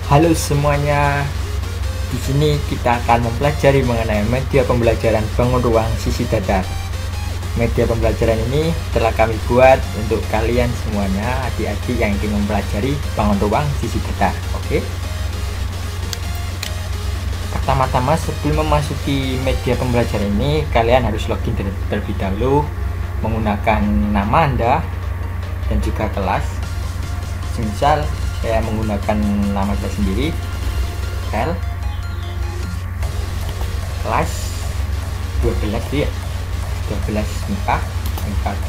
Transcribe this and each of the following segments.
Halo semuanya, di sini kita akan mempelajari mengenai media pembelajaran bangun ruang sisi datar. Media pembelajaran ini telah kami buat untuk kalian semuanya, adik-adik yang ingin mempelajari bangun ruang sisi datar. Oke. Pertama-tama sebelum memasuki media pembelajaran ini, kalian harus login terlebih dahulu menggunakan nama Anda dan juga kelas. Misal saya menggunakan nama saya sendiri, L, kelas 12 ya, 12 MIPA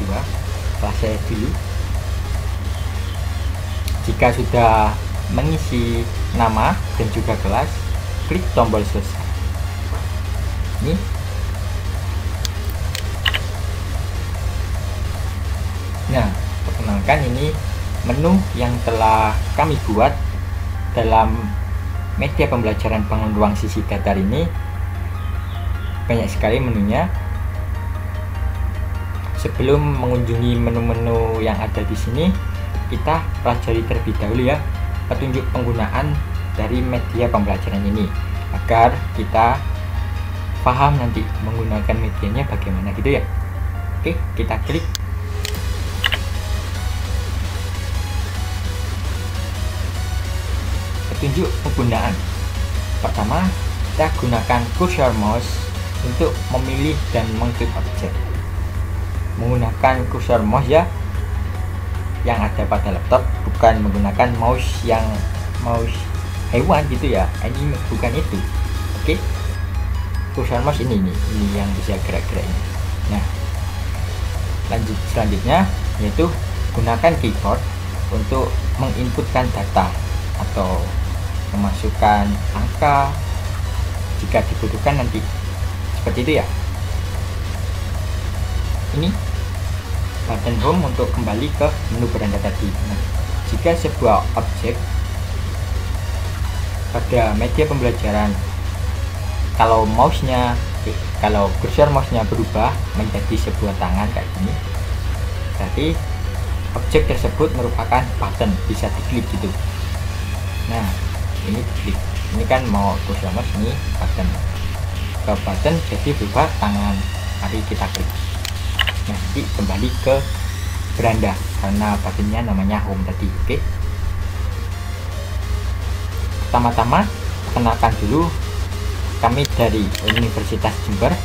2, kelas saya dulu. Jika sudah mengisi nama dan juga kelas, klik tombol selesai. Ini nah, perkenalkan, ini menu yang telah kami buat dalam media pembelajaran bangun ruang sisi datar ini. Banyak sekali menunya. Sebelum mengunjungi menu-menu yang ada di sini, kita pelajari terlebih dahulu ya petunjuk penggunaan dari media pembelajaran ini agar kita paham nanti menggunakan medianya bagaimana gitu ya. Oke, kita klik. Petunjuk penggunaan. Pertama, kita gunakan cursor mouse untuk memilih dan mengklik objek. Menggunakan cursor mouse ya yang ada pada laptop, bukan menggunakan mouse yang mouse hewan gitu ya. Ini bukan itu. Oke. Cursor mouse ini yang bisa gerak-gerak ini. Nah, selanjutnya yaitu gunakan keyboard untuk menginputkan data atau memasukkan angka jika dibutuhkan nanti, seperti itu ya. Ini button home untuk kembali ke menu beranda tadi. Nah, jika sebuah objek pada media pembelajaran, kalau cursor mouse-nya berubah menjadi sebuah tangan kayak gini, berarti objek tersebut merupakan button, bisa diklik gitu. Nah, ini klik, ini kan mau cursor mouse, ini button ke button jadi berubah tangan. Mari kita klik. Nah, nanti kembali ke beranda karena buttonnya namanya home tadi. Oke. Pertama-tama kenalkan dulu, kami dari Universitas Jember.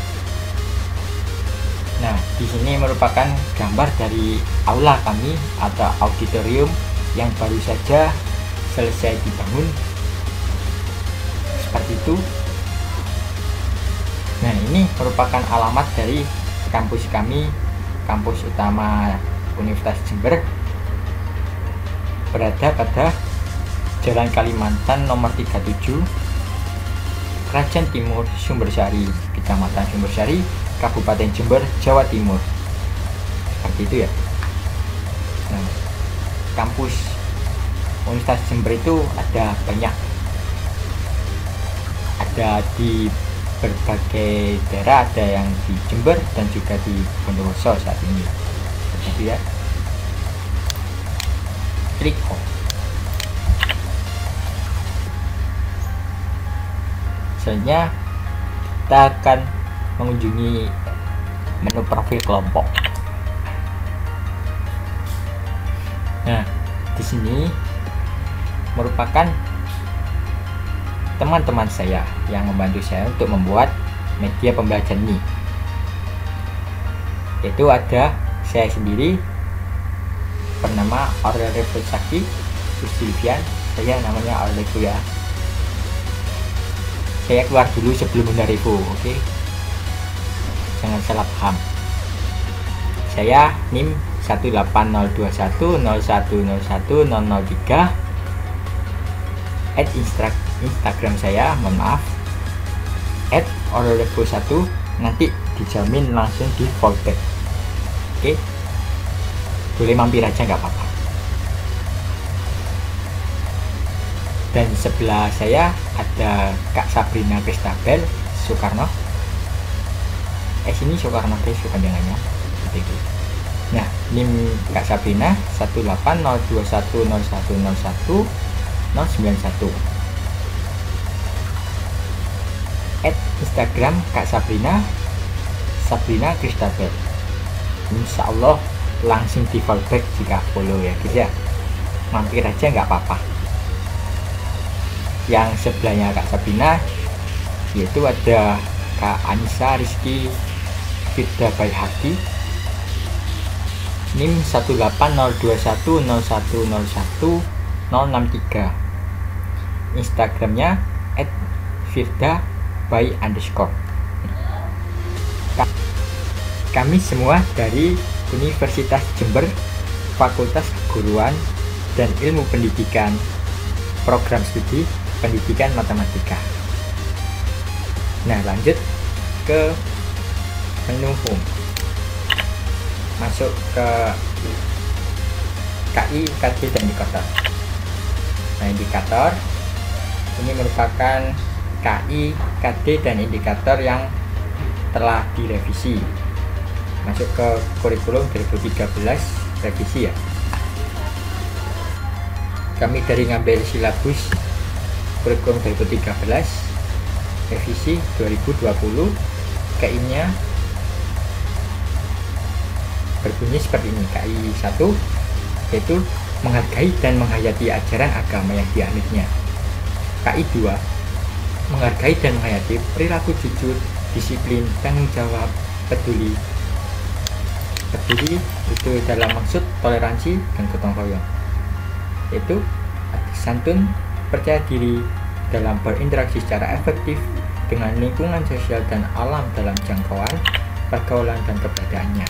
Nah, di sini merupakan gambar dari aula kami atau auditorium yang baru saja selesai dibangun, seperti itu. Nah, ini merupakan alamat dari kampus kami, kampus utama Universitas Jember, berada pada Jalan Kalimantan nomor 37, Krajan Timur, Sumbersari, Kecamatan Sumbersari, Kabupaten Jember, Jawa Timur. Seperti itu ya. Nah, kampus Universitas Jember itu ada banyak, ada di berbagai daerah, ada yang di Jember dan juga di Bondowoso saat ini. Seperti ya. Klik home. Selanjutnya kita akan mengunjungi menu profil kelompok. Nah, di sini merupakan teman-teman saya yang membantu saya untuk membuat media pembelajaran ini. Yaitu ada saya sendiri bernama Aurel Refusaki Silvian, saya namanya Aurel ya. Saya keluar dulu sebelum Bunda Revo, oke? Jangan salah paham. Saya NIM 1802101010003. Instagram saya, mohon maaf, @orelevo1, nanti dijamin langsung di fallback. Oke, boleh mampir aja nggak apa-apa. Dan sebelah saya ada Kak Sabrina Kristabel Soekarno. Sini Soekarno guys kepanjangannya, seperti itu. Nah, NIM Kak Sabrina 180210101 091. Instagram Kak Sabrina Christabel. Insya Allah langsung di follow back jika follow ya guys ya, mampir aja nggak apa-apa. Yang sebelahnya Kak Sabrina yaitu ada Kak Anissa Rizky Firda Bayhaqi, NIM 18021011063, Instagramnya @firda_by_. Kami semua dari Universitas Jember, Fakultas Keguruan dan Ilmu Pendidikan, Program Studi Pendidikan Matematika. Nah, lanjut ke menu home. Masuk ke KI, KD, dan indikator. Nah, indikator ini merupakan KI, KD, dan indikator yang telah direvisi. Masuk ke kurikulum 2013 revisi ya. Kami dari ngambil silabus kurikulum 2013 revisi 2020. KI-nya berbunyi seperti ini. KI 1 yaitu menghargai dan menghayati ajaran agama yang dianutnya. KI 2 menghargai dan menghayati perilaku jujur, disiplin, tanggung jawab, peduli itu dalam maksud toleransi dan gotong royong, yaitu santun, percaya diri dalam berinteraksi secara efektif dengan lingkungan sosial dan alam dalam jangkauan pergaulan dan keberadaannya.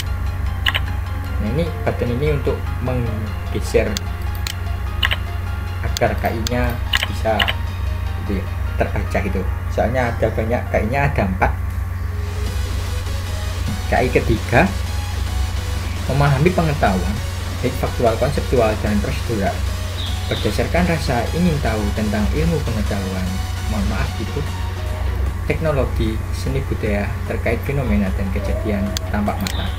Nah, ini button ini untuk menggeser agar KI-nya bisa gitu ya, terbaca gitu. Soalnya ada banyak KI-nya, ada 4. KI ketiga memahami pengetahuan baik faktual, konseptual, dan prosedural berdasarkan rasa ingin tahu tentang ilmu pengetahuan, teknologi, seni budaya terkait fenomena dan kejadian tampak mata.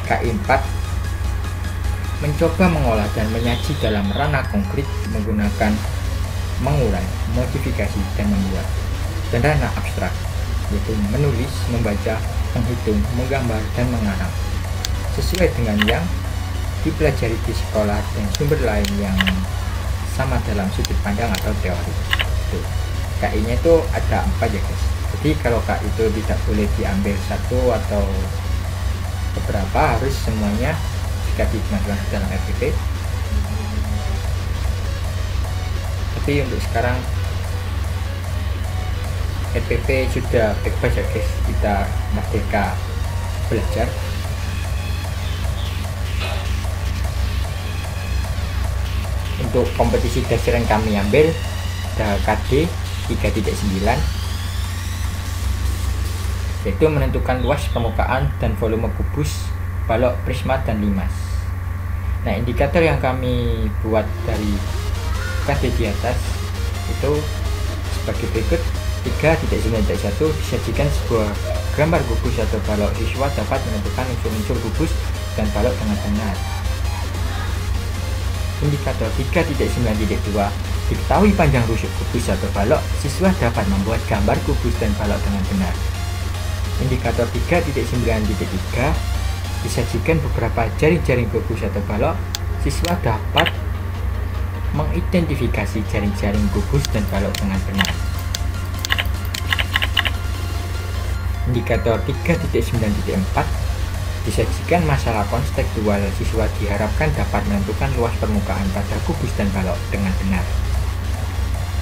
KI 4 mencoba mengolah dan menyaji dalam ranah konkret menggunakan mengurai, modifikasi, dan membuat, dan ranah abstrak yaitu menulis, membaca, menghitung, menggambar, dan mengarang sesuai dengan yang dipelajari di sekolah dan sumber lain yang sama dalam sudut pandang atau teori. KI-nya itu ada 4 ya guys. Jadi kalau KI itu tidak boleh diambil satu atau beberapa, harus semuanya jika dimasukkan dalam RPP. Tapi untuk sekarang RPP sudah bebas ya guys, kita merdeka belajar. Untuk kompetisi dasar yang kami ambil ada KD 3.9, yaitu menentukan luas permukaan dan volume kubus, balok, prisma, dan limas. Nah, indikator yang kami buat dari KD di atas itu sebagai berikut. 3.9.1 disajikan sebuah gambar kubus atau balok. Siswa dapat menentukan unsur-unsur kubus dan balok dengan benar. Indikator 3.9.2 diketahui panjang rusuk kubus atau balok. Siswa dapat membuat gambar kubus dan balok dengan benar. Indikator 3.9.3 disajikan beberapa jaring-jaring kubus atau balok. Siswa dapat mengidentifikasi jaring-jaring kubus dan balok dengan benar. Indikator 3.9.4 disajikan masalah konstekstual. Siswa diharapkan dapat menentukan luas permukaan pada kubus dan balok dengan benar.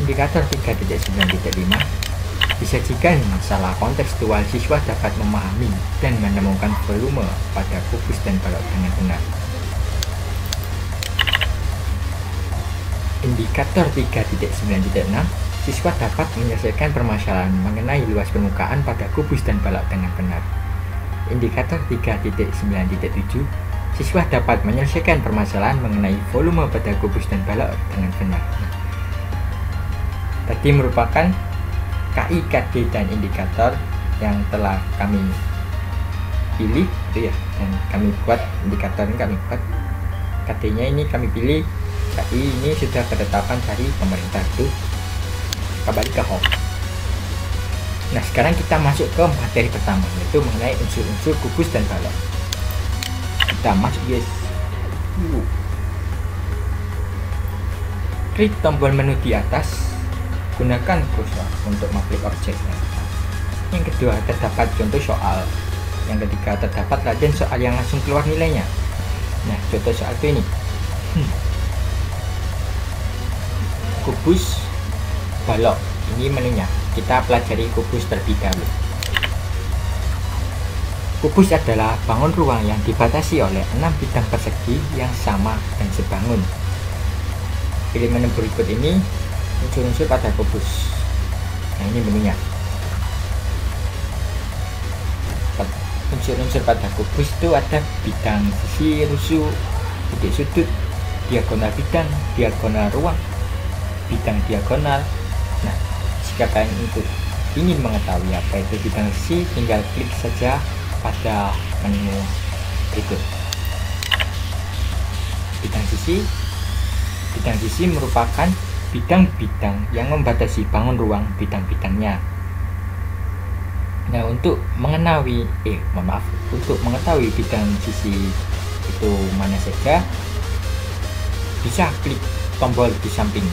Indikator 3.9.5 disajikan masalah kontekstual. Siswa dapat memahami dan menemukan volume pada kubus dan balok dengan benar. Indikator 3.9.6 siswa dapat menyelesaikan permasalahan mengenai luas permukaan pada kubus dan balok dengan benar. Indikator 3.9.7 siswa dapat menyelesaikan permasalahan mengenai volume pada kubus dan balok dengan benar. Tadi merupakan KI, KD, dan indikator yang telah kami pilih gitu ya, dan kami buat indikator ini, kami buat KD-nya ini kami pilih. KI ini sudah ketetapan dari pemerintah itu. kembali ke home. Nah, sekarang kita masuk ke materi pertama, yaitu mengenai unsur-unsur kubus dan balok. Kita masuk guys. Klik tombol menu di atas, gunakan kursor untuk mengklik objeknya. Yang kedua, terdapat contoh soal. Yang ketiga, terdapat rangkaian soal yang langsung keluar nilainya. Nah, contoh soal itu ini. Kubus, balok, ini menunya. Kita pelajari kubus terlebih dahulu. Kubus adalah bangun ruang yang dibatasi oleh 6 bidang persegi yang sama dan sebangun. Pilih menu berikut ini unsur-unsur pada kubus. Nah, ini menunya. Unsur-unsur pada kubus itu ada bidang, sisi, rusuk, titik sudut, diagonal bidang, diagonal ruang, bidang diagonal. Nah, jika kalian ingin mengetahui apa itu bidang sisi, tinggal klik saja pada menu berikut. Bidang sisi merupakan bidang-bidang yang membatasi bangun ruang bidang-bidangnya. Nah, untuk mengetahui bidang sisi itu mana saja, bisa klik tombol di samping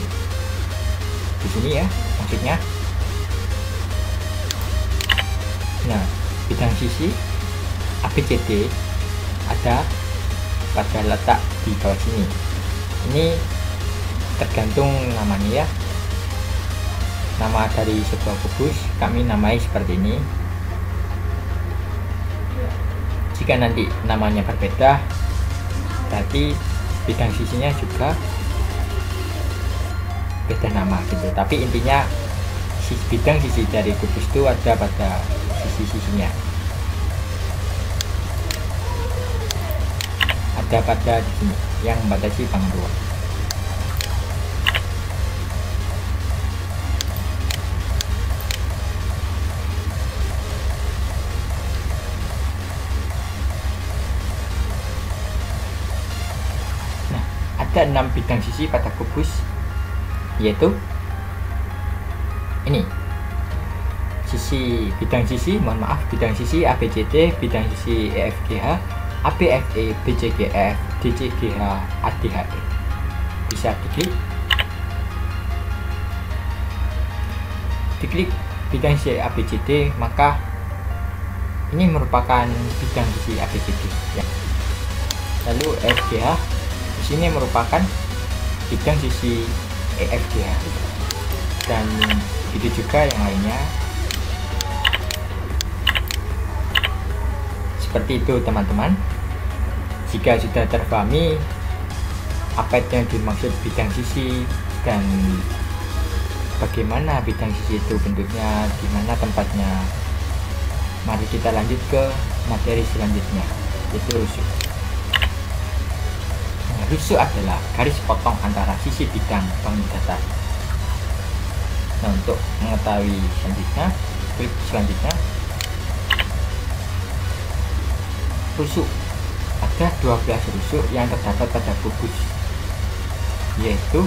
di sini ya, maksudnya. Nah, bidang sisi ABCD ada pada letak di bawah sini. Ini tergantung namanya ya. Nama dari sebuah kubus kami namai seperti ini. Jika nanti namanya berbeda, berarti bidang sisinya juga beda nama gitu. Tapi intinya bidang sisi dari kubus itu ada pada sisi-sisinya. Ada pada di sini yang membatasi bangun ruang. Ada 6 bidang sisi pada kubus, yaitu ini bidang sisi ABCD, bidang sisi EFGH, ABFE, BCGF, DCGH, ADHE. Bisa diklik bidang sisi ABCD, maka ini merupakan bidang sisi ABCD ya. Lalu EFGH ini merupakan bidang sisi EFGH, dan itu juga yang lainnya. Seperti itu teman-teman. Jika sudah terpahami apa yang dimaksud bidang sisi dan bagaimana bidang sisi itu bentuknya, di mana tempatnya, mari kita lanjut ke materi selanjutnya, yaitu rusuk. Rusuk adalah garis potong antara sisi bidang bangun datar. Nah, untuk mengetahui selanjutnya, klik selanjutnya. Rusuk, ada 12 rusuk yang terdapat pada kubus, yaitu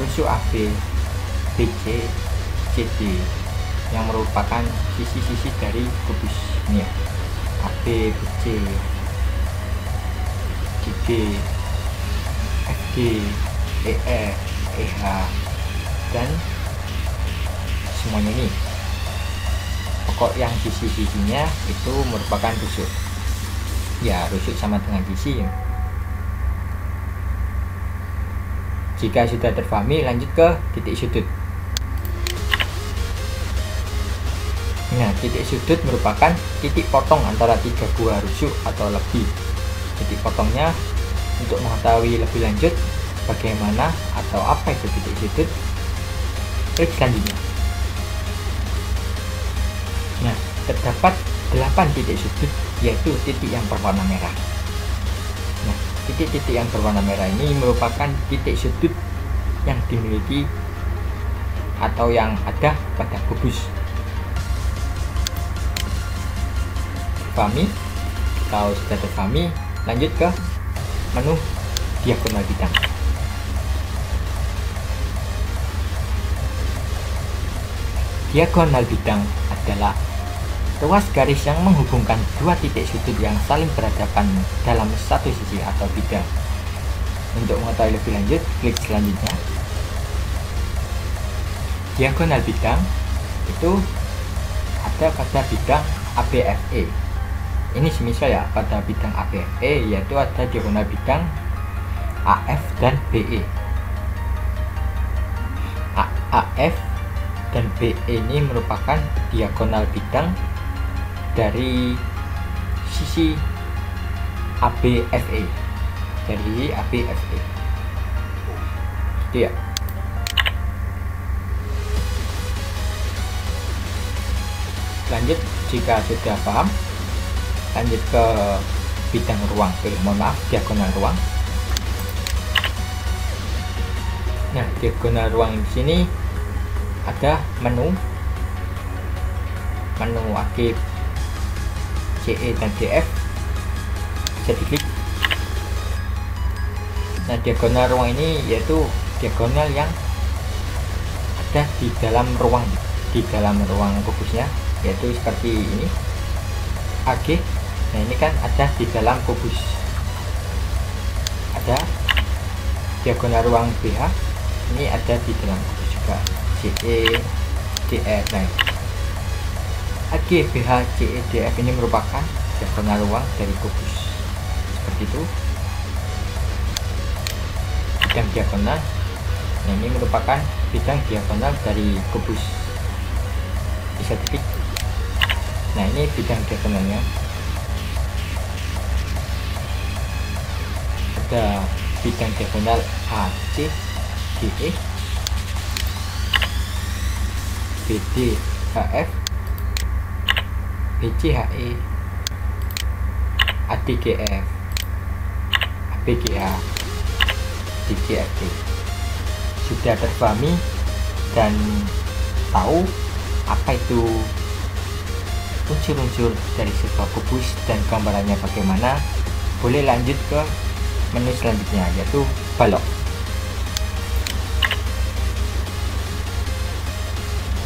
rusuk AB, BC, CD, yang merupakan sisi-sisi dari kubus ini ya. AB, BC, CD, FG, EF, EH, dan semuanya ini. Pokok yang sisi-sisinya itu merupakan rusuk. Ya, rusuk sama dengan sisi. Jika sudah terpahami, lanjut ke titik sudut. Nah, titik sudut merupakan titik potong antara 3 buah rusuk atau lebih. Titik potongnya, untuk mengetahui lebih lanjut bagaimana atau apa itu titik sudut, klik selanjutnya. Nah, terdapat 8 titik sudut, yaitu titik yang berwarna merah. Nah, titik-titik yang berwarna merah ini merupakan titik sudut yang dimiliki atau yang ada pada kubus. Terpahami? Kalau sudah terpahami, lanjut ke menu diagonal bidang. Diagonal bidang adalah ruas garis yang menghubungkan dua titik sudut yang saling berhadapan dalam satu sisi atau bidang. Untuk mengetahui lebih lanjut, klik selanjutnya. Diagonal bidang itu ada pada bidang ABFE. Ini semisal ya, pada bidang ABFE yaitu ada diagonal bidang AF dan BE. AF dan BE ini merupakan diagonal bidang dari sisi ABFE, dari ABFE. Itu ya. Lanjut, jika sudah paham, lanjut ke bidang ruang. Diagonal ruang. Nah, diagonal ruang di sini ada menu AB, CE dan DF, bisa diklik. Nah, diagonal ruang ini yaitu diagonal yang ada di dalam ruang kubusnya, yaitu seperti ini AG. Nah, ini kan ada di dalam kubus. Ada diagonal ruang BH, ini ada di dalam kubus juga, CE, DF. Nah, AG, BH, CE, DF ini merupakan diagonal ruang dari kubus. Seperti itu. Bidang diagonal. Nah, ini merupakan bidang diagonal dari kubus. Bisa diklik. Nah, ini bidang diagonalnya. Ada bidang diagonal AC, DE, BD, HF, BC, HE, ADGF, ABGA, DCFD. Sudah terpahami dan tahu apa itu unsur-unsur dari sebuah kubus dan gambarannya bagaimana, boleh lanjut ke menu selanjutnya, yaitu balok.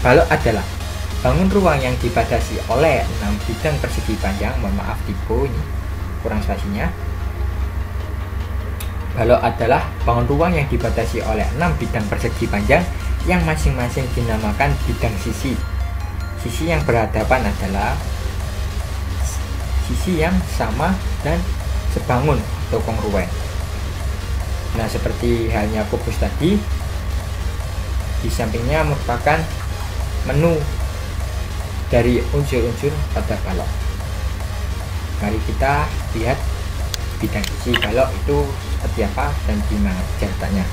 Balok adalah bangun ruang yang dibatasi oleh 6 bidang persegi panjang. Mohon maaf tipe ini kurang spasinya. Balok adalah bangun ruang yang dibatasi oleh 6 bidang persegi panjang yang masing-masing dinamakan bidang sisi. Sisi yang berhadapan adalah sisi yang sama dan sebangun atau kongruen. Nah, seperti halnya kubus tadi, di sampingnya merupakan menu dari unsur-unsur pada balok. Mari kita lihat bidang sisi balok itu seperti apa dan gimana caranya.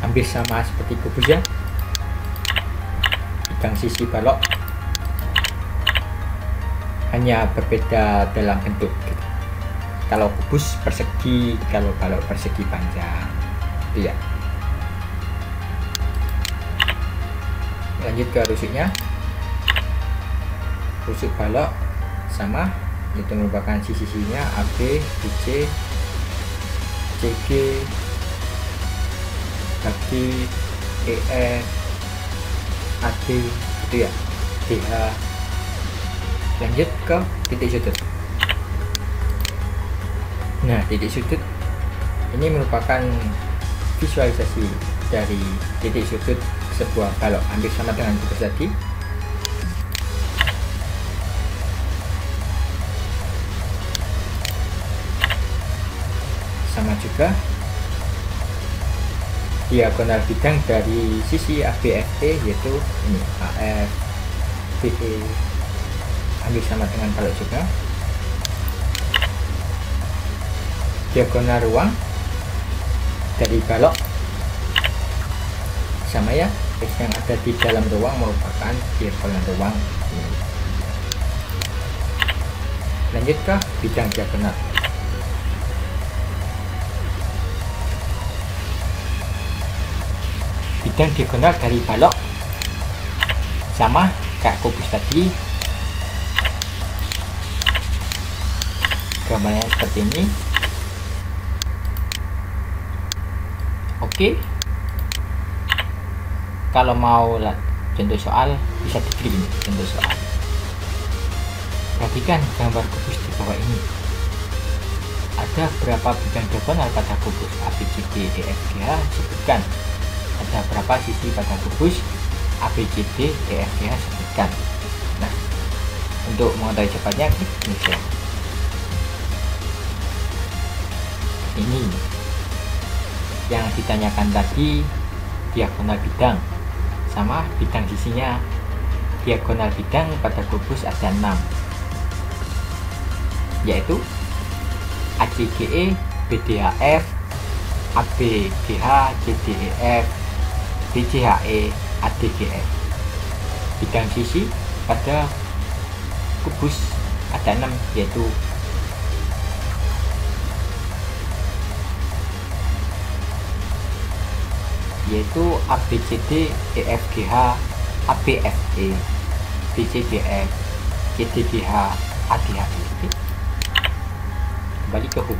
Hampir sama seperti kubus ya. Bidang sisi balok hanya berbeda dalam bentuk gitu. Kalau kubus persegi, kalau balok persegi panjang, itu ya. Lanjut ke rusuknya. Rusuk balok sama, itu merupakan sisi-sisinya AB, BC, CG, HG, EF, AD, itu ya, DH. Lanjut ke titik sudut. Nah, titik sudut ini merupakan visualisasi dari titik sudut sebuah balok. Hampir sama dengan kubus tadi. Sama juga diagonal bidang dari sisi ABFE, yaitu ini AF, BE, hampir sama dengan balok juga. Diagonal ruang dari balok sama ya, yang ada di dalam ruang merupakan diagonal ruang ini. Lanjut ke bidang diagonal. Bidang diagonal dari balok sama kayak kubus tadi, gambarnya seperti ini. Oke. kalau mau contoh soal bisa dikirim contoh soal. Perhatikan gambar kubus di bawah ini. Ada berapa bidang diagonal pada kubus ABCD EFGH? Sebutkan. Ada berapa sisi pada kubus ABCD EFGH? Sebutkan. Nah, untuk mengetahui cepatnya klik ini. Ini yang ditanyakan tadi diagonal bidang sama bidang sisinya. Diagonal bidang pada kubus ada 6, yaitu ACGE, BDHF, ABGH, CDEF, BCHE, ADGF. Bidang sisi pada kubus ada 6, yaitu ABCD, EFGH, ABFE, BCDF, CDGH, ADHE. Kembali ke hub.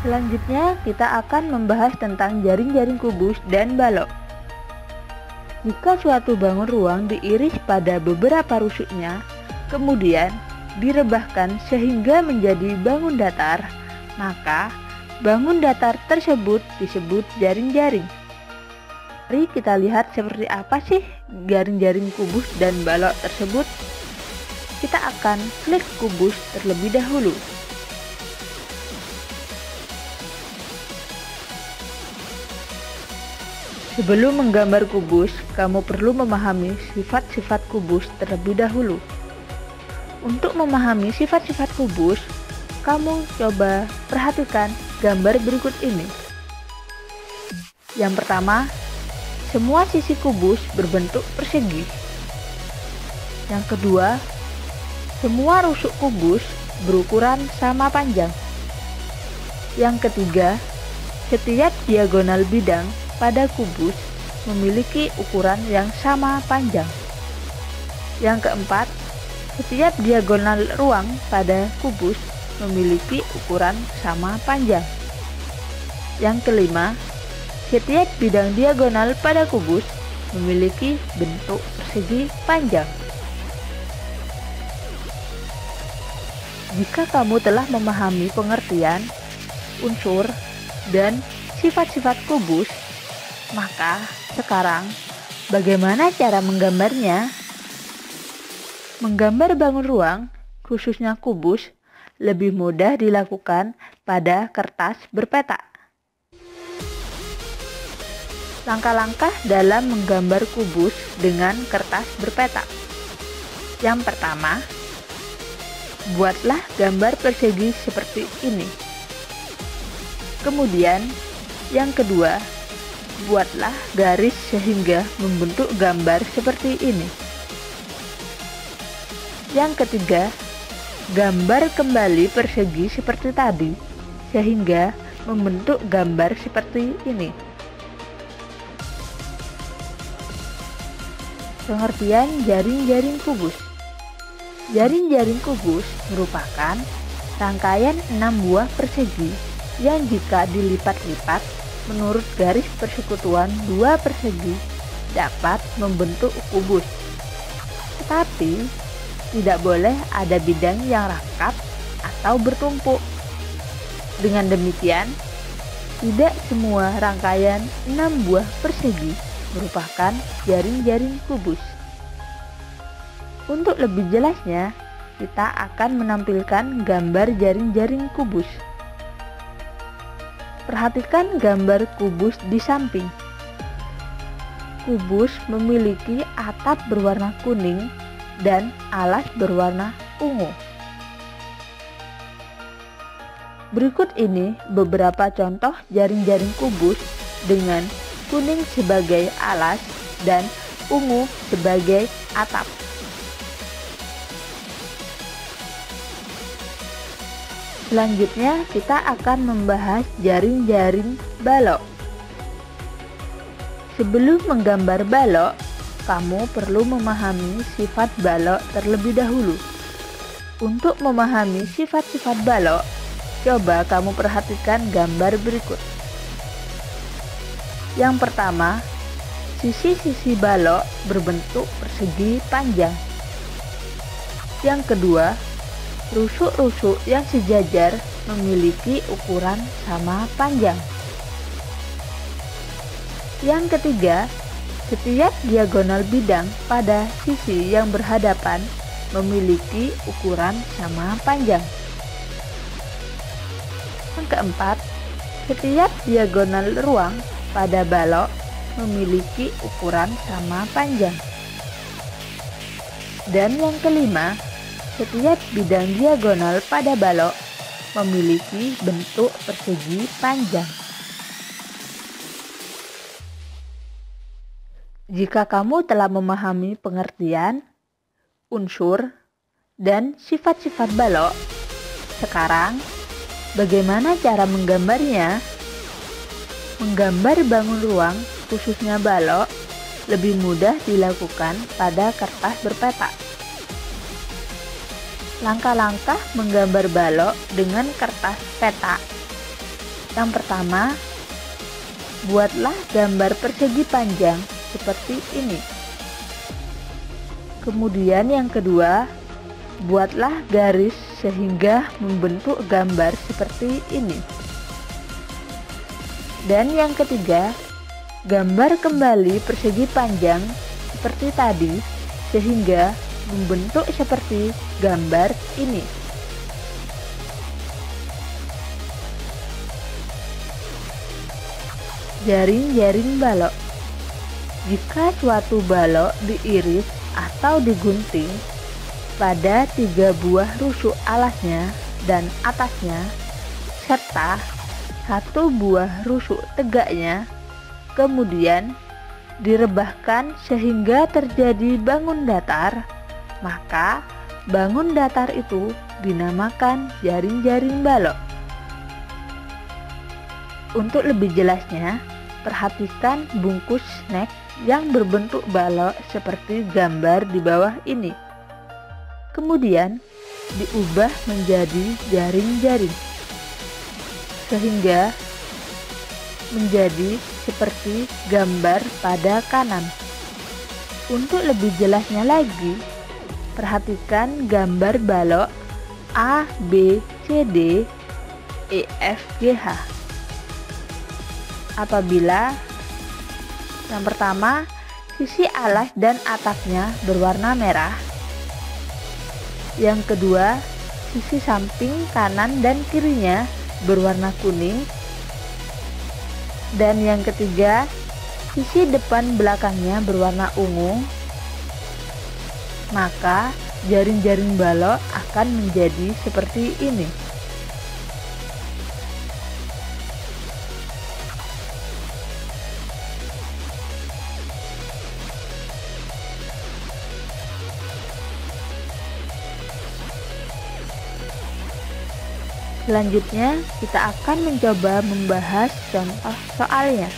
Selanjutnya kita akan membahas tentang jaring-jaring kubus dan balok. Jika suatu bangun ruang diiris pada beberapa rusuknya, kemudian direbahkan sehingga menjadi bangun datar, maka bangun datar tersebut disebut jaring-jaring. Mari kita lihat seperti apa sih jaring-jaring kubus dan balok tersebut. Kita akan klik kubus terlebih dahulu. Sebelum menggambar kubus, kamu perlu memahami sifat-sifat kubus terlebih dahulu. Untuk memahami sifat-sifat kubus, kamu coba perhatikan gambar berikut ini. Yang pertama, semua sisi kubus berbentuk persegi. Yang kedua, semua rusuk kubus berukuran sama panjang. Yang ketiga, setiap diagonal bidang pada kubus memiliki ukuran yang sama panjang. Yang keempat, setiap diagonal ruang pada kubus memiliki ukuran sama panjang. Yang kelima, setiap bidang diagonal pada kubus memiliki bentuk persegi panjang. Jika kamu telah memahami pengertian, unsur, dan sifat-sifat kubus, maka sekarang bagaimana cara menggambarnya? Menggambar bangun ruang, khususnya kubus, lebih mudah dilakukan pada kertas berpeta. Langkah-langkah dalam menggambar kubus dengan kertas berpeta. Yang pertama, buatlah gambar persegi seperti ini. Kemudian, yang kedua, buatlah garis sehingga membentuk gambar seperti ini. Yang ketiga, gambar kembali persegi seperti tadi sehingga membentuk gambar seperti ini. Pengertian jaring-jaring kubus. Jaring-jaring kubus merupakan rangkaian 6 buah persegi yang jika dilipat-lipat menurut garis persekutuan 2 persegi dapat membentuk kubus. Tetapi tidak boleh ada bidang yang rangkap atau bertumpuk. Dengan demikian, tidak semua rangkaian 6 buah persegi merupakan jaring-jaring kubus. Untuk lebih jelasnya, kita akan menampilkan gambar jaring-jaring kubus. Perhatikan gambar kubus di samping. Kubus memiliki atap berwarna kuning dan alas berwarna ungu. Berikut ini beberapa contoh jaring-jaring kubus dengan kuning sebagai alas dan ungu sebagai atap. Selanjutnya kita akan membahas jaring-jaring balok. Sebelum menggambar balok, kamu perlu memahami sifat balok terlebih dahulu. Untuk memahami sifat-sifat balok, coba kamu perhatikan gambar berikut. Yang pertama, sisi-sisi balok berbentuk persegi panjang. Yang kedua, rusuk-rusuk yang sejajar memiliki ukuran sama panjang. Yang ketiga, setiap diagonal bidang pada sisi yang berhadapan memiliki ukuran sama panjang. Yang keempat, setiap diagonal ruang pada balok memiliki ukuran sama panjang. Dan yang kelima, setiap bidang diagonal pada balok memiliki bentuk persegi panjang. Jika kamu telah memahami pengertian, unsur, dan sifat-sifat balok, sekarang bagaimana cara menggambarnya? Menggambar bangun ruang, khususnya balok, lebih mudah dilakukan pada kertas berpeta. Langkah-langkah menggambar balok dengan kertas peta. Yang pertama, buatlah gambar persegi panjang seperti ini. Kemudian yang kedua, buatlah garis sehingga membentuk gambar seperti ini. Dan yang ketiga, gambar kembali persegi panjang seperti tadi sehingga membentuk seperti gambar ini. Jaring-jaring balok. Jika suatu balok diiris atau digunting pada 3 buah rusuk alasnya dan atasnya, serta 1 buah rusuk tegaknya, kemudian direbahkan sehingga terjadi bangun datar, maka bangun datar itu dinamakan jaring-jaring balok. Untuk lebih jelasnya, perhatikan bungkus snack yang berbentuk balok seperti gambar di bawah ini. Kemudian diubah menjadi jaring-jaring sehingga menjadi seperti gambar pada kanan. Untuk lebih jelasnya lagi, perhatikan gambar balok A, B, C, D, E, F, G, H. Apabila yang pertama, sisi alas dan atapnya berwarna merah. Yang kedua, sisi samping kanan dan kirinya berwarna kuning. Dan yang ketiga, sisi depan belakangnya berwarna ungu. Maka jaring-jaring balok akan menjadi seperti ini. Selanjutnya, kita akan mencoba membahas contoh soalnya.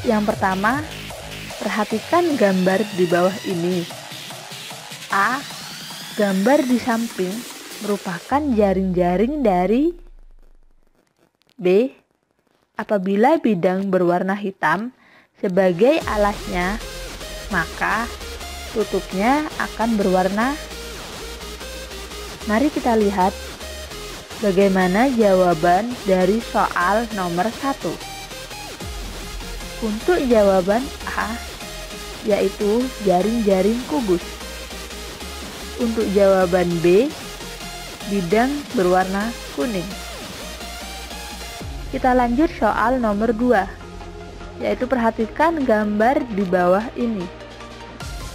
Yang pertama, perhatikan gambar di bawah ini. A. Gambar di samping merupakan jaring-jaring dari B. Apabila bidang berwarna hitam sebagai alasnya, maka tutupnya akan berwarna. Mari kita lihat bagaimana jawaban dari soal nomor 1. Untuk jawaban A, yaitu jaring-jaring kubus. Untuk jawaban B, bidang berwarna kuning. Kita lanjut soal nomor 2, yaitu perhatikan gambar di bawah ini.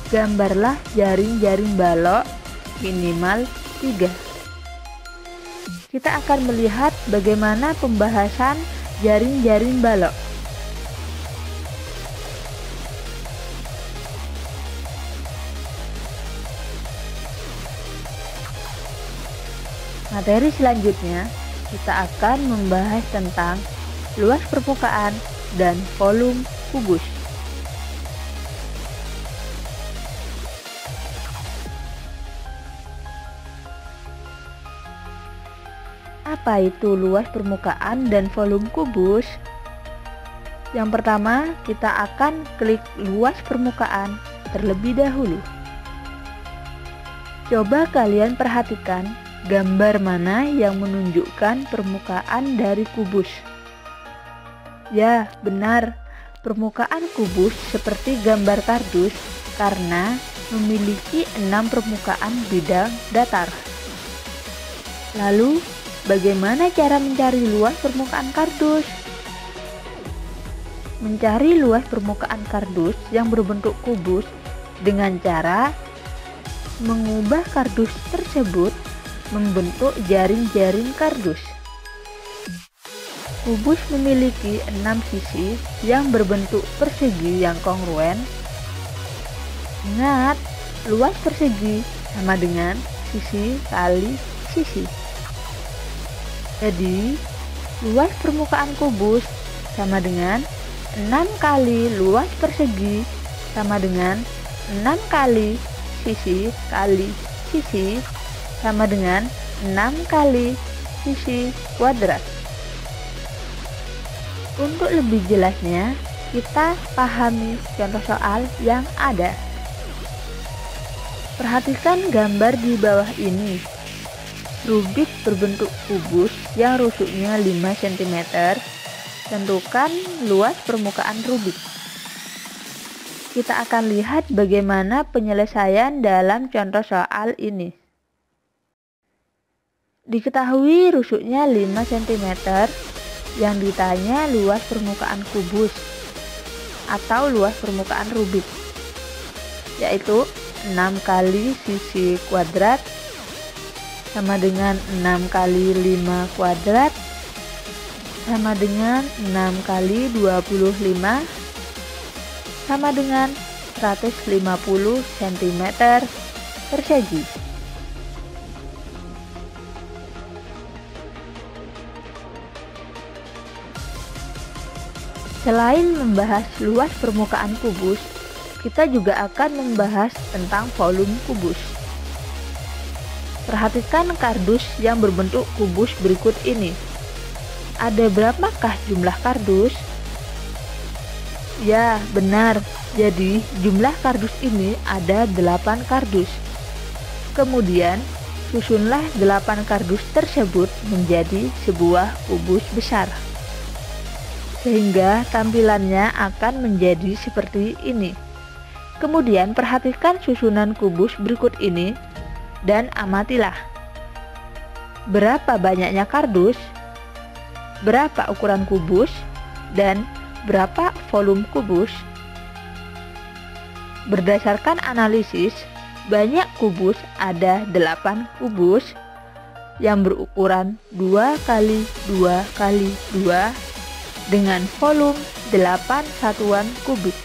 Gambarlah jaring-jaring balok minimal 3. Kita akan melihat bagaimana pembahasan jaring-jaring balok. Materi selanjutnya, kita akan membahas tentang luas permukaan dan volume kubus. Apa itu luas permukaan dan volume kubus? Yang pertama, kita akan klik luas permukaan terlebih dahulu. Coba kalian perhatikan gambar mana yang menunjukkan permukaan dari kubus. Ya, benar, permukaan kubus seperti gambar kardus karena memiliki 6 permukaan bidang datar. Lalu, bagaimana cara mencari luas permukaan kardus? Mencari luas permukaan kardus yang berbentuk kubus dengan cara mengubah kardus tersebut membentuk jaring-jaring kardus. Kubus memiliki 6 sisi yang berbentuk persegi yang kongruen. Ingat, luas persegi sama dengan sisi kali sisi. Jadi, luas permukaan kubus sama dengan 6 kali luas persegi sama dengan 6 kali sisi sama dengan 6 kali sisi kuadrat. Untuk lebih jelasnya, kita pahami contoh soal yang ada. Perhatikan gambar di bawah ini. Rubik berbentuk kubus yang rusuknya 5 cm. Tentukan luas permukaan rubik. Kita akan lihat bagaimana penyelesaian dalam contoh soal ini. Diketahui rusuknya 5 cm, yang ditanya luas permukaan kubus atau luas permukaan rubik, yaitu 6 kali sisi kuadrat sama dengan 6 kali 5 kuadrat sama dengan 6 kali 25 sama dengan 150 cm persegi. Selain membahas luas permukaan kubus, kita juga akan membahas tentang volume kubus. Perhatikan kardus yang berbentuk kubus berikut ini. Ada berapakah jumlah kardus? Ya, benar. Jadi, jumlah kardus ini ada 8 kardus. Kemudian, susunlah 8 kardus tersebut menjadi sebuah kubus besar. Sehingga tampilannya akan menjadi seperti ini. Kemudian, perhatikan susunan kubus berikut ini dan amatilah. Berapa banyaknya kardus? Berapa ukuran kubus, dan berapa volume kubus? Berdasarkan analisis, banyak kubus ada 8 kubus yang berukuran 2 kali 2 kali 2 dengan volume 8 satuan kubik.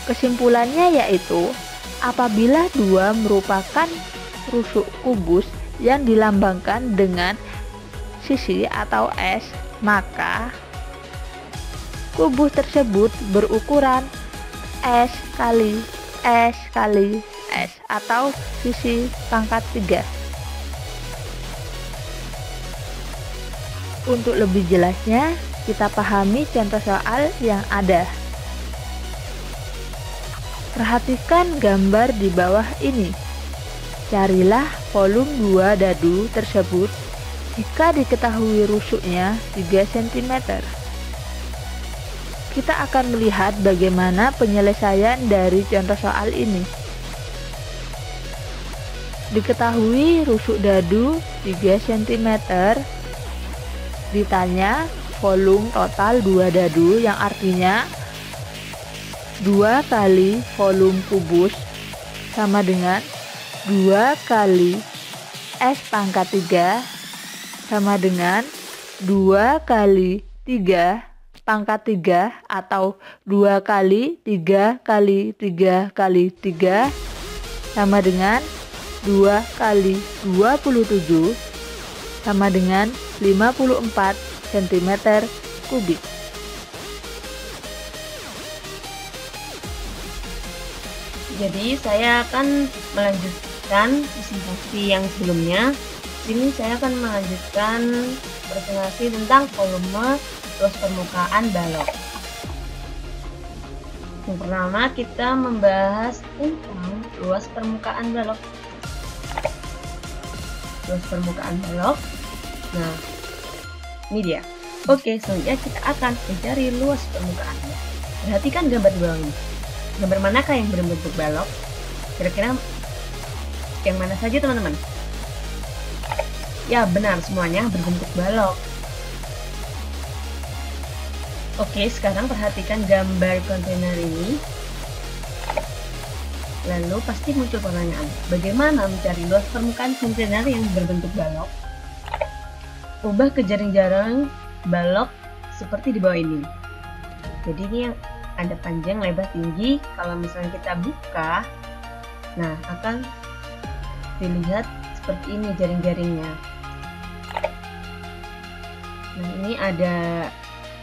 Kesimpulannya yaitu, apabila 2 merupakan rusuk kubus yang dilambangkan dengan sisi atau S, maka kubus tersebut berukuran S kali S kali S atau sisi pangkat 3. Untuk lebih jelasnya, kita pahami contoh soal yang ada. Perhatikan gambar di bawah ini. Carilah volume 2 dadu tersebut jika diketahui rusuknya 3 cm. Kita akan melihat bagaimana penyelesaian dari contoh soal ini. Diketahui rusuk dadu 3 cm, ditanya volume total 2 dadu yang artinya 2 kali volume kubus sama dengan 2 kali S pangkat 3 sama dengan 2 kali 3 pangkat 3 atau 2 kali 3 kali 3 kali 3 sama dengan 2 kali 27 sama dengan 54 cm kubik. Jadi saya akan melanjutkan presentasi yang sebelumnya. Sini saya akan melanjutkan presentasi tentang volume luas permukaan balok. Yang pertama kita membahas tentang luas permukaan balok. Luas permukaan balok. Nah, ini dia. Oke, selanjutnya kita akan mencari luas permukaannya. Perhatikan gambar di bawah ini. Gambar manakah yang berbentuk balok? Kira-kira yang mana saja teman-teman? Ya benar, semuanya berbentuk balok. Oke, sekarang perhatikan gambar kontainer ini. Lalu pasti muncul pertanyaan, bagaimana mencari luas permukaan kontainer yang berbentuk balok? Ubah ke jaring-jaring balok seperti di bawah ini. Jadi ini yang ada panjang, lebar, tinggi. Kalau misalnya kita buka, nah akan dilihat seperti ini jaring-jaringnya. Nah ini ada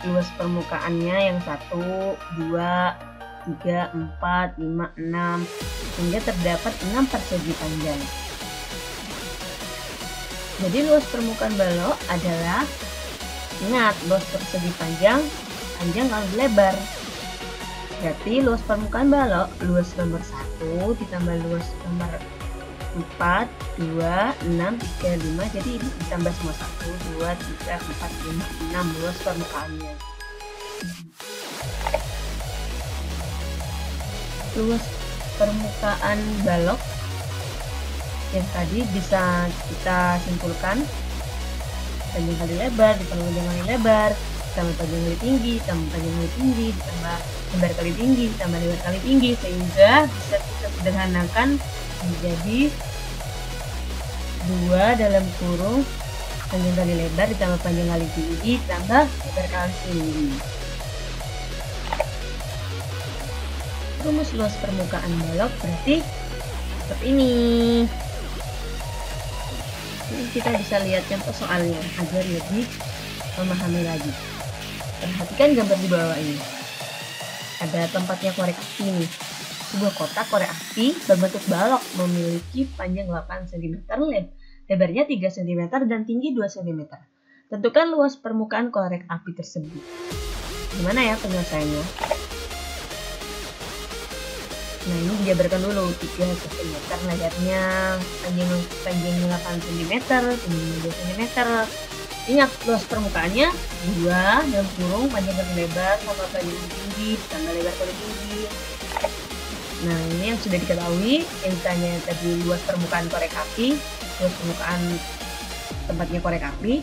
luas permukaannya yang 1, 2, 3, 4, 5, 6 hingga terdapat 6 persegi panjang. Jadi luas permukaan balok adalah, ingat, luas persegi panjang lalu lebar. Berarti luas permukaan balok, luas nomor 1 ditambah luas nomor 4, 2, 6, 3, 5. Jadi ini ditambah semua 1, 2, 3, 4, 5, 6 luas permukaannya. Luas permukaan balok yang tadi bisa kita simpulkan panjang kali lebar ditambah panjang kali lebar ditambah panjang kali tinggi ditambah panjang kali tinggi ditambah lebar kali tinggi ditambah lebar kali tinggi, sehingga bisa kita sederhanakan menjadi 2 dalam kurung panjang kali lebar ditambah panjang kali tinggi ditambah lebar kali tinggi. Rumus luas permukaan balok berarti seperti ini. Ini kita bisa lihat contoh soalnya agar lebih memahami lagi. Perhatikan gambar di bawah ini. Ada tempatnya korek api nih. Sebuah kotak korek api berbentuk balok memiliki panjang 8 cm, lebarnya 3 cm dan tinggi 2 cm. Tentukan luas permukaan korek api tersebut. Gimana ya penyelesaiannya? Nah ini dijabarkan dulu, 3 cm lebarnya, panjangnya 8 cm, tingginya 2 cm. Ingat luas permukaannya 2 dalam kurung panjang kali lebar sama panjang tinggi ditambah lebar kali tinggi. Nah ini yang sudah diketahui, yang ditanya tadi luas permukaan korek api, luas permukaan tempatnya korek api.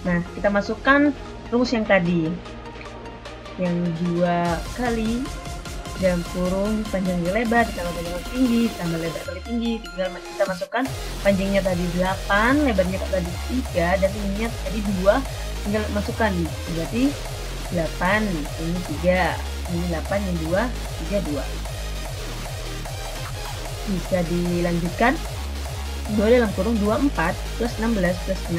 Nah kita masukkan rumus yang tadi, yang 2 kali dalam kurung panjang kali lebar ditambah panjang kali tinggi ditambah lebar kali tinggi. Tinggal kita masukkan panjangnya tadi 8, lebarnya tadi 3 dan tingginya tadi 2, tinggal masukkan. Berarti 8 ini 3, ini 8 ini 2, 3, 2. Bisa dilanjutkan 2 dalam kurung 24 plus 16 plus 6,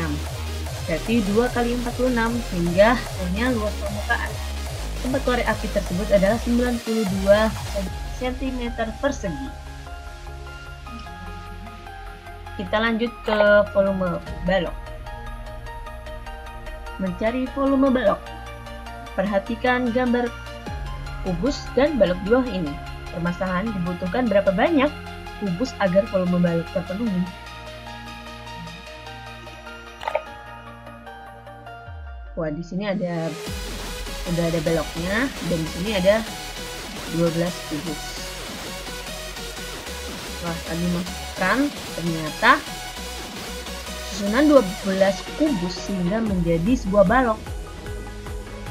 berarti 2 kali 46 sehingga hasilnya luas permukaan tempat korek api tersebut adalah 92 cm persegi. Kita lanjut ke volume balok. Mencari volume balok. Perhatikan gambar kubus dan balok di bawah ini. Permasalahan dibutuhkan berapa banyak kubus agar volume balok terpenuhi. Wah, di sini udah ada baloknya dan di sini ada 12 kubus. Wah, tadi masukkan ternyata susunan 12 kubus sehingga menjadi sebuah balok.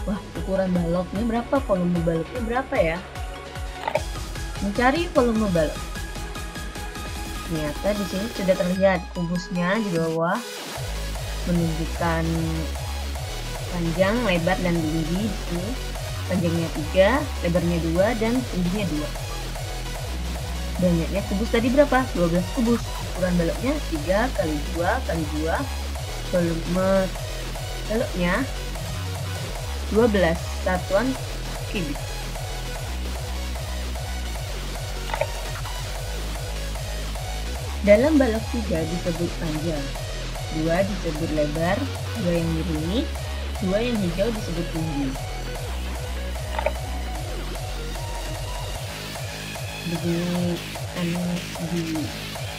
Wah, ukuran baloknya berapa? Volume baloknya berapa ya? Mencari volume balok. Ternyata di sini sudah terlihat kubusnya di bawah menunjukkan panjang, lebar, dan tinggi. Ini panjangnya 3, lebarnya 2, dan tingginya 2. Banyaknya kubus tadi berapa? 12 kubus. Ukuran baloknya 3 kali 2 kali 2. Volume baloknya 12 satuan kubik. Dalam balok 3 disebut panjang, 2 disebut lebar, 2 yang miring, 2 yang hijau disebut tinggi. Begini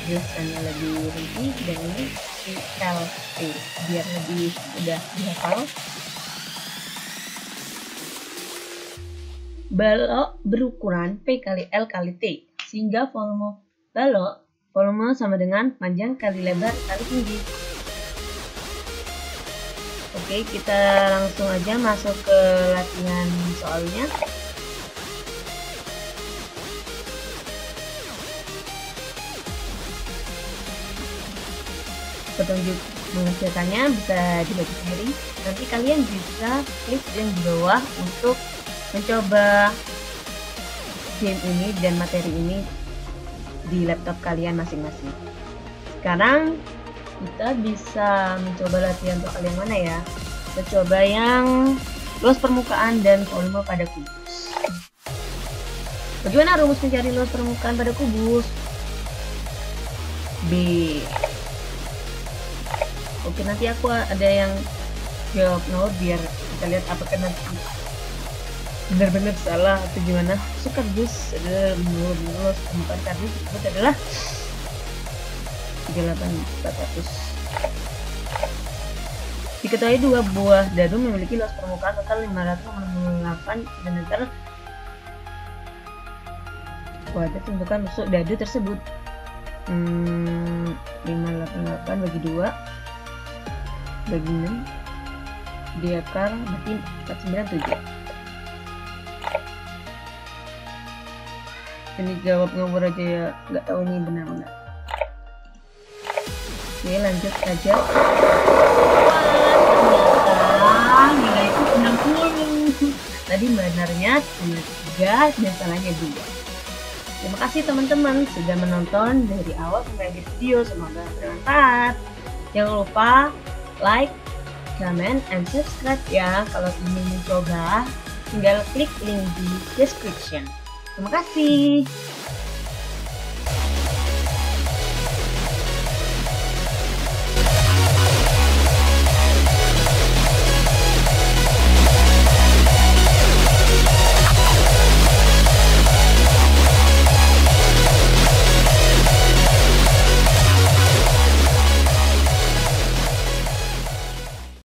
dijelaskannya lebih rinci, dan ini LT biar lebih mudah dihafal. Balok berukuran P kali L kali T, sehingga volume balok sama dengan panjang kali lebar kali tinggi. Oke, kita langsung aja masuk ke latihan soalnya. Petunjuk mengerjakannya bisa dibagi sendiri. Nanti kalian bisa klik link di bawah untuk mencoba game ini dan materi ini di laptop kalian masing-masing. Sekarang kita bisa mencoba latihan soal yang mana ya? Kita coba yang luas permukaan dan volume pada kubus. Bagaimana rumus mencari luas permukaan pada kubus? B. Oke, nanti aku ada yang jawab no biar kita lihat apakah nanti benar-benar salah atau gimana. Sekardus adalah luas permukaan kardus tersebut adalah 38.400. Diketahui 2 buah dadu memiliki luas permukaan total 568 cm. Wadah tentukan tusuk dadu tersebut. 588 bagi 2 bagi 6 diakar berarti 497. Ini jawab ngawur aja ya, nggak tahu nih benar-benar. Oke, lanjut aja. Ternyata nilai itu 60. Tadi benarnya cuma 3 dan salahnya 2. Terima kasih teman-teman sudah menonton dari awal sampai akhir video. Semoga bermanfaat. Jangan lupa like, comment, and subscribe ya. Kalau ingin mencoba, tinggal klik link di description. Terima kasih.